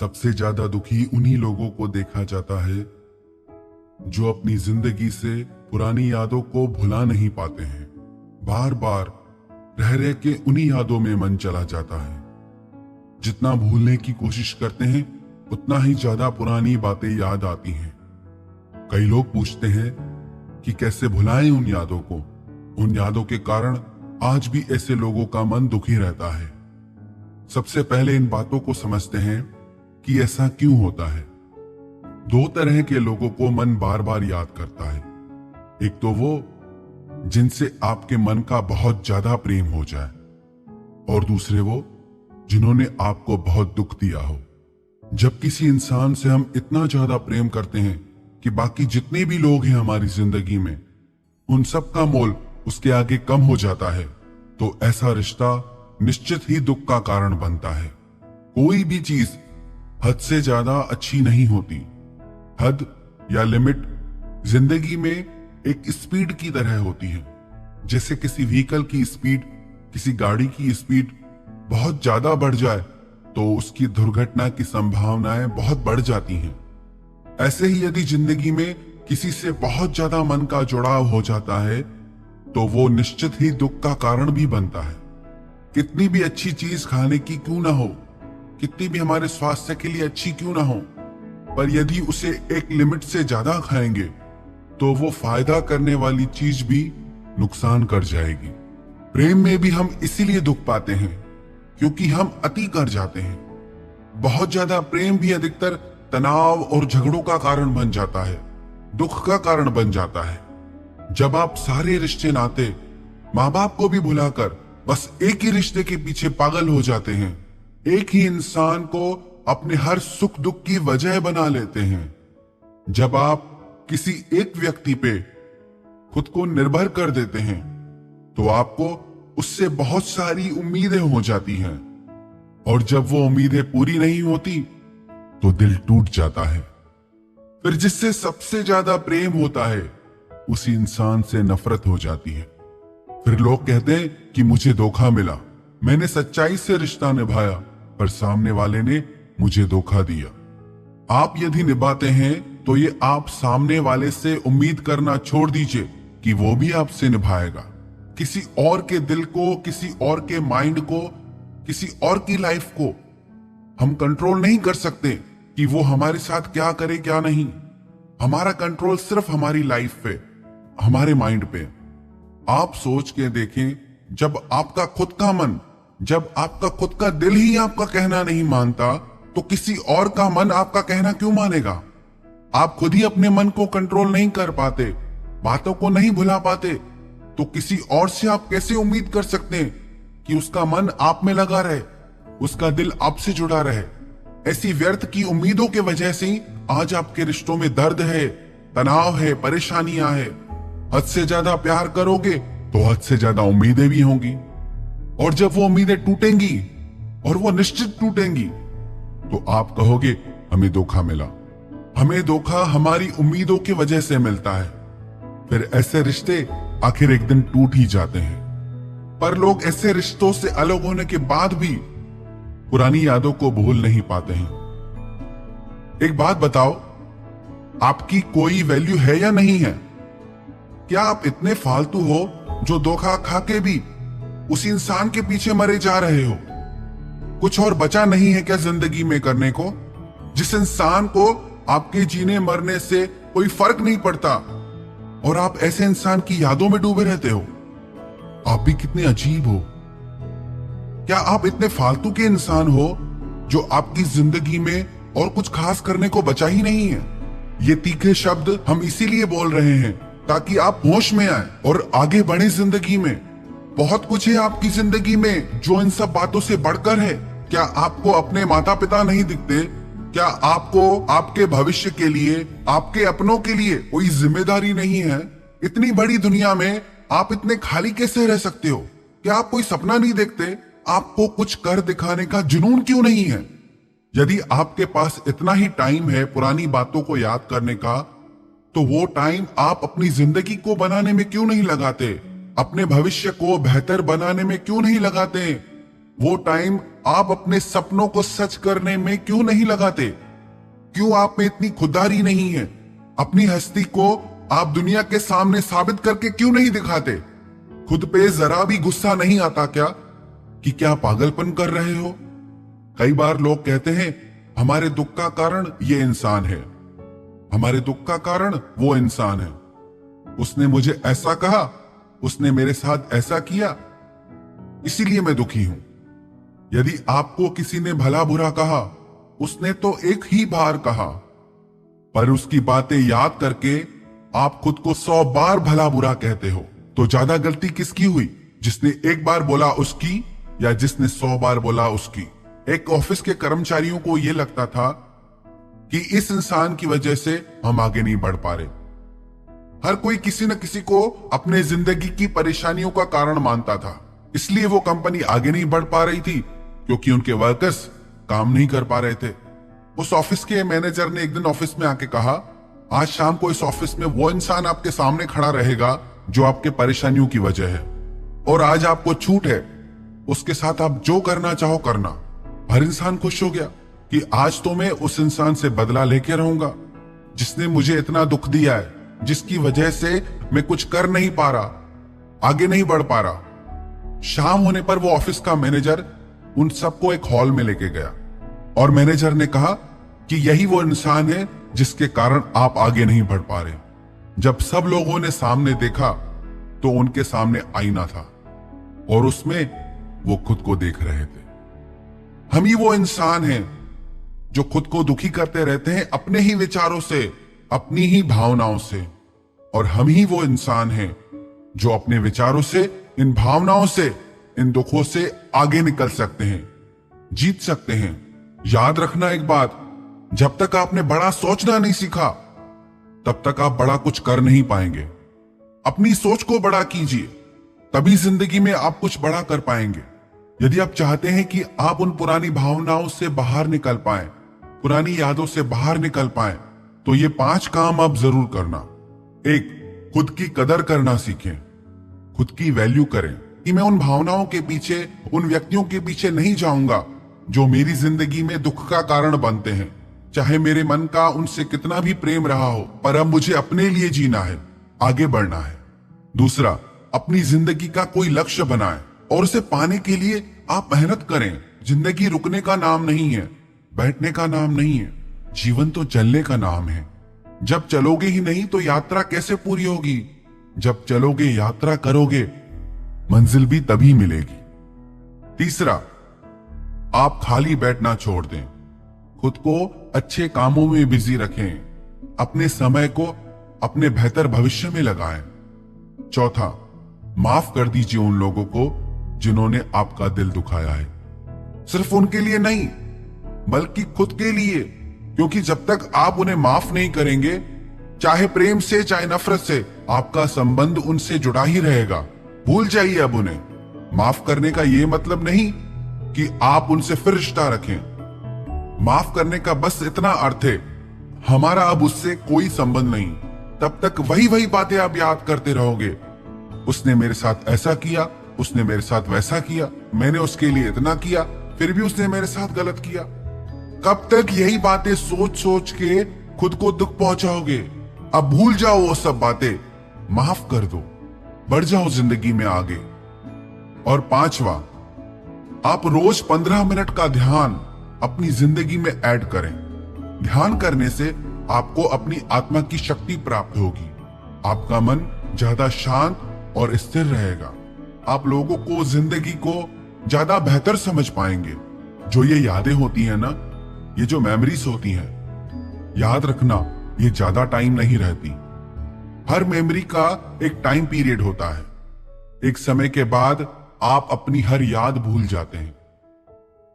सबसे ज्यादा दुखी उन्हीं लोगों को देखा जाता है जो अपनी जिंदगी से पुरानी यादों को भुला नहीं पाते हैं। बार बार रह रह के उन्हीं यादों में मन चला जाता है। जितना भूलने की कोशिश करते हैं उतना ही ज्यादा पुरानी बातें याद आती हैं। कई लोग पूछते हैं कि कैसे भुलाएं उन यादों को। उन यादों के कारण आज भी ऐसे लोगों का मन दुखी रहता है। सबसे पहले इन बातों को समझते हैं कि ऐसा क्यों होता है। दो तरह के लोगों को मन बार बार याद करता है। एक तो वो जिनसे आपके मन का बहुत ज्यादा प्रेम हो जाए, और दूसरे वो जिन्होंने आपको बहुत दुख दिया हो। जब किसी इंसान से हम इतना ज्यादा प्रेम करते हैं कि बाकी जितने भी लोग हैं हमारी जिंदगी में उन सब का मोल उसके आगे कम हो जाता है, तो ऐसा रिश्ता निश्चित ही दुख का कारण बनता है। कोई भी चीज हद से ज्यादा अच्छी नहीं होती। हद या लिमिट जिंदगी में एक स्पीड की तरह होती है। जैसे किसी व्हीकल की स्पीड, किसी गाड़ी की स्पीड बहुत ज्यादा बढ़ जाए तो उसकी दुर्घटना की संभावनाएं बहुत बढ़ जाती हैं। ऐसे ही यदि जिंदगी में किसी से बहुत ज्यादा मन का जुड़ाव हो जाता है तो वो निश्चित ही दुख का कारण भी बनता है। कितनी भी अच्छी चीज खाने की क्यों ना हो, कितनी भी हमारे स्वास्थ्य के लिए अच्छी क्यों ना हो, पर यदि उसे एक लिमिट से ज्यादा खाएंगे तो वो फायदा करने वाली चीज भी नुकसान कर जाएगी। प्रेम में भी हम इसीलिए दुख पाते हैं क्योंकि हम अति कर जाते हैं। बहुत ज्यादा प्रेम भी अधिकतर तनाव और झगड़ों का कारण बन जाता है, दुख का कारण बन जाता है। जब आप सारे रिश्ते नाते, माँ बाप को भी भुलाकर बस एक ही रिश्ते के पीछे पागल हो जाते हैं, एक ही इंसान को अपने हर सुख दुख की वजह बना लेते हैं। जब आप किसी एक व्यक्ति पे खुद को निर्भर कर देते हैं तो आपको उससे बहुत सारी उम्मीदें हो जाती हैं, और जब वो उम्मीदें पूरी नहीं होती तो दिल टूट जाता है। फिर जिससे सबसे ज्यादा प्रेम होता है उसी इंसान से नफरत हो जाती है। फिर लोग कहते हैं कि मुझे धोखा मिला, मैंने सच्चाई से रिश्ता निभाया पर सामने वाले ने मुझे धोखा दिया। आप यदि निभाते हैं तो ये आप सामने वाले से उम्मीद करना छोड़ दीजिए कि वो भी आपसे निभाएगा। किसी और के दिल को, किसी और के माइंड को, किसी और की लाइफ को हम कंट्रोल नहीं कर सकते कि वो हमारे साथ क्या करे क्या नहीं। हमारा कंट्रोल सिर्फ हमारी लाइफ पे, हमारे माइंड पे। आप सोच के देखें, जब आपका खुद का मन, जब आपका खुद का दिल ही आपका कहना नहीं मानता तो किसी और का मन आपका कहना क्यों मानेगा। आप खुद ही अपने मन को कंट्रोल नहीं कर पाते, बातों को नहीं भुला पाते, तो किसी और से आप कैसे उम्मीद कर सकते हैं कि उसका मन आप में लगा रहे, उसका दिल आपसे जुड़ा रहे। ऐसी व्यर्थ की उम्मीदों के वजह से आज आपके रिश्तों में दर्द है, तनाव है, परेशानियां है। हद से ज्यादा प्यार करोगे तो हद से ज्यादा उम्मीदें भी होंगी, और जब वो उम्मीदें टूटेंगी, और वो निश्चित टूटेंगी, तो आप कहोगे हमें धोखा मिला। हमें धोखा हमारी उम्मीदों की वजह से मिलता है। फिर ऐसे रिश्ते आखिर एक दिन टूट ही जाते हैं। पर लोग ऐसे रिश्तों से अलग होने के बाद भी पुरानी यादों को भूल नहीं पाते हैं। एक बात बताओ, आपकी कोई वैल्यू है या नहीं है? क्या आप इतने फालतू हो जो धोखा खा के भी उस इंसान के पीछे मरे जा रहे हो? कुछ और बचा नहीं है क्या जिंदगी में करने को? जिस इंसान को आपके जीने मरने से कोई फर्क नहीं पड़ता और आप ऐसे इंसान की यादों में डूबे रहते हो। आप भी कितने अजीब हो। क्या आप इतने फालतू के इंसान हो जो आपकी जिंदगी में और कुछ खास करने को बचा ही नहीं है? ये तीखे शब्द हम इसीलिए बोल रहे हैं ताकि आप होश में आए और आगे बढ़े जिंदगी में। बहुत कुछ है आपकी जिंदगी में जो इन सब बातों से बढ़कर है। क्या आपको अपने माता पिता नहीं दिखते? क्या आपको आपके भविष्य के लिए, आपके अपनों के लिए कोई जिम्मेदारी नहीं है? इतनी बड़ी दुनिया में आप इतने खाली कैसे रह सकते हो? क्या आप कोई सपना नहीं देखते? आपको कुछ कर दिखाने का जुनून क्यों नहीं है? यदि आपके पास इतना ही टाइम है पुरानी बातों को याद करने का, तो वो टाइम आप अपनी जिंदगी को बनाने में क्यों नहीं लगाते? अपने भविष्य को बेहतर बनाने में क्यों नहीं लगाते? वो टाइम आप अपने सपनों को सच करने में क्यों नहीं लगाते? क्यों आप में इतनी खुददारी नहीं है? अपनी हस्ती को आप दुनिया के सामने साबित करके क्यों नहीं दिखाते? खुद पे जरा भी गुस्सा नहीं आता क्या कि क्या पागलपन कर रहे हो? कई बार लोग कहते हैं हमारे दुख का कारण ये इंसान है, हमारे दुख का कारण वो इंसान है, उसने मुझे ऐसा कहा, उसने मेरे साथ ऐसा किया, इसीलिए मैं दुखी हूं। यदि आपको किसी ने भला बुरा कहा, उसने तो एक ही बार कहा, पर उसकी बातें याद करके आप खुद को 100 बार भला बुरा कहते हो। तो ज्यादा गलती किसकी हुई, जिसने एक बार बोला उसकी या जिसने 100 बार बोला उसकी? एक ऑफिस के कर्मचारियों को यह लगता था कि इस इंसान की वजह से हम आगे नहीं बढ़ पा रहे। हर कोई किसी न किसी को अपने जिंदगी की परेशानियों का कारण मानता था, इसलिए वो कंपनी आगे नहीं बढ़ पा रही थी, क्योंकि उनके वर्कर्स काम नहीं कर पा रहे थे। उस ऑफिस के मैनेजर ने एक दिन ऑफिस में आके कहा, आज शाम को इस ऑफिस में वो इंसान आपके सामने खड़ा रहेगा जो आपके परेशानियों की वजह है, और आज आपको छूट है, उसके साथ आप जो करना चाहो करना। हर इंसान खुश हो गया कि आज तो मैं उस इंसान से बदला लेके रहूंगा जिसने मुझे इतना दुख दिया है, जिसकी वजह से मैं कुछ कर नहीं पा रहा, आगे नहीं बढ़ पा रहा। शाम होने पर वो ऑफिस का मैनेजर उन सबको एक हॉल में लेके गया और मैनेजर ने कहा कि यही वो इंसान है जिसके कारण आप आगे नहीं बढ़ पा रहे। जब सब लोगों ने सामने देखा तो उनके सामने आईना था और उसमें वो खुद को देख रहे थे। हम ही वो इंसान हैं जो खुद को दुखी करते रहते हैं अपने ही विचारों से, अपनी ही भावनाओं से, और हम ही वो इंसान हैं जो अपने विचारों से, इन भावनाओं से, इन दुखों से आगे निकल सकते हैं, जीत सकते हैं। याद रखना एक बात, जब तक आपने बड़ा सोचना नहीं सीखा तब तक आप बड़ा कुछ कर नहीं पाएंगे। अपनी सोच को बड़ा कीजिए, तभी जिंदगी में आप कुछ बड़ा कर पाएंगे। यदि आप चाहते हैं कि आप उन पुरानी भावनाओं से बाहर निकल पाएं, पुरानी यादों से बाहर निकल पाएं, तो ये 5 काम आप जरूर करना। 1, खुद की कदर करना सीखें, खुद की वैल्यू करें कि मैं उन भावनाओं के पीछे, उन व्यक्तियों के पीछे नहीं जाऊंगा जो मेरी जिंदगी में दुख का कारण बनते हैं। चाहे मेरे मन का उनसे कितना भी प्रेम रहा हो, पर अब मुझे अपने लिए जीना है, आगे बढ़ना है। दूसरा, अपनी जिंदगी का कोई लक्ष्य बनाएं और उसे पाने के लिए आप मेहनत करें। जिंदगी रुकने का नाम नहीं है, बैठने का नाम नहीं है, जीवन तो चलने का नाम है। जब चलोगे ही नहीं तो यात्रा कैसे पूरी होगी? जब चलोगे, यात्रा करोगे, मंजिल भी तभी मिलेगी। तीसरा, आप खाली बैठना छोड़ दें, खुद को अच्छे कामों में बिजी रखें, अपने समय को अपने बेहतर भविष्य में लगाएं। चौथा, माफ कर दीजिए उन लोगों को जिन्होंने आपका दिल दुखाया है, सिर्फ उनके लिए नहीं बल्कि खुद के लिए, क्योंकि जब तक आप उन्हें माफ नहीं करेंगे, चाहे प्रेम से चाहे नफरत से, आपका संबंध उनसे जुड़ा ही रहेगा। भूल जाइए अब उन्हें। माफ करने का यह मतलब नहीं कि आप उनसे फिर रिश्ता रखें। माफ करने का बस इतना अर्थ है, हमारा अब उससे कोई संबंध नहीं। तब तक वही वही बातें आप याद करते रहोगे, उसने मेरे साथ ऐसा किया, उसने मेरे साथ वैसा किया, मैंने उसके लिए इतना किया, फिर भी उसने मेरे साथ गलत किया। कब तक यही बातें सोच सोच के खुद को दुख पहुंचाओगे? अब भूल जाओ वो सब बातें, माफ कर दो, बढ़ जाओ जिंदगी में आगे। और 5वां, आप रोज 15 मिनट का ध्यान अपनी जिंदगी में ऐड करें। ध्यान करने से आपको अपनी आत्मा की शक्ति प्राप्त होगी, आपका मन ज्यादा शांत और स्थिर रहेगा, आप लोगों को, जिंदगी को ज्यादा बेहतर समझ पाएंगे। जो ये यादें होती हैं ना, ये जो मेमोरीज होती हैं, याद रखना ये ज्यादा टाइम नहीं रहती। हर मेमोरी का एक टाइम पीरियड होता है, एक समय के बाद आप अपनी हर याद भूल जाते हैं।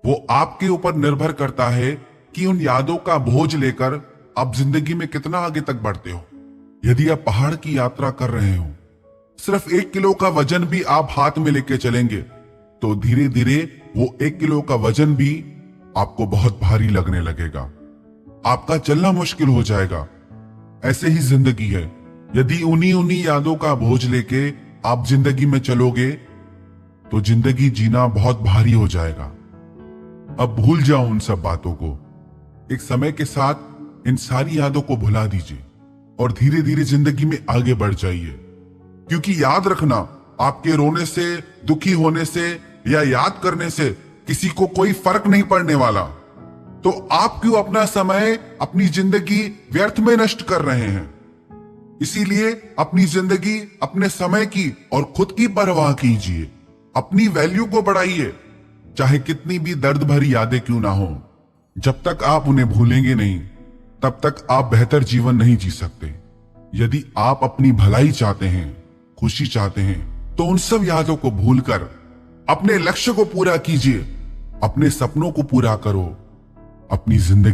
वो आपके ऊपर निर्भर करता है कि उन यादों का बोझ लेकर आप जिंदगी में कितना आगे तक बढ़ते हो। यदि आप पहाड़ की यात्रा कर रहे हो, सिर्फ 1 किलो का वजन भी आप हाथ में लेके चलेंगे, तो धीरे धीरे वो 1 किलो का वजन भी आपको बहुत भारी लगने लगेगा, आपका चलना मुश्किल हो जाएगा। ऐसे ही जिंदगी है, यदि उन्हीं उन्हीं यादों का बोझ लेके आप जिंदगी में चलोगे तो जिंदगी जीना बहुत भारी हो जाएगा। अब भूल जाओ उन सब बातों को। एक समय के साथ इन सारी यादों को भुला दीजिए और धीरे धीरे जिंदगी में आगे बढ़ जाइए। क्योंकि याद रखना, आपके रोने से, दुखी होने से या याद करने से किसी को कोई फर्क नहीं पड़ने वाला। तो आप क्यों अपना समय, अपनी जिंदगी व्यर्थ में नष्ट कर रहे हैं? इसीलिए अपनी जिंदगी, अपने समय की और खुद की परवाह कीजिए। अपनी वैल्यू को बढ़ाइए, चाहे कितनी भी दर्द भरी यादें क्यों ना हो। जब तक आप उन्हें भूलेंगे नहीं, तब तक आप बेहतर जीवन नहीं जी सकते। यदि आप अपनी भलाई चाहते हैं, खुशी चाहते हैं, तो उन सब यादों को भूलकर अपने लक्ष्य को पूरा कीजिए। अपने सपनों को पूरा करो। अपनी जिंदगी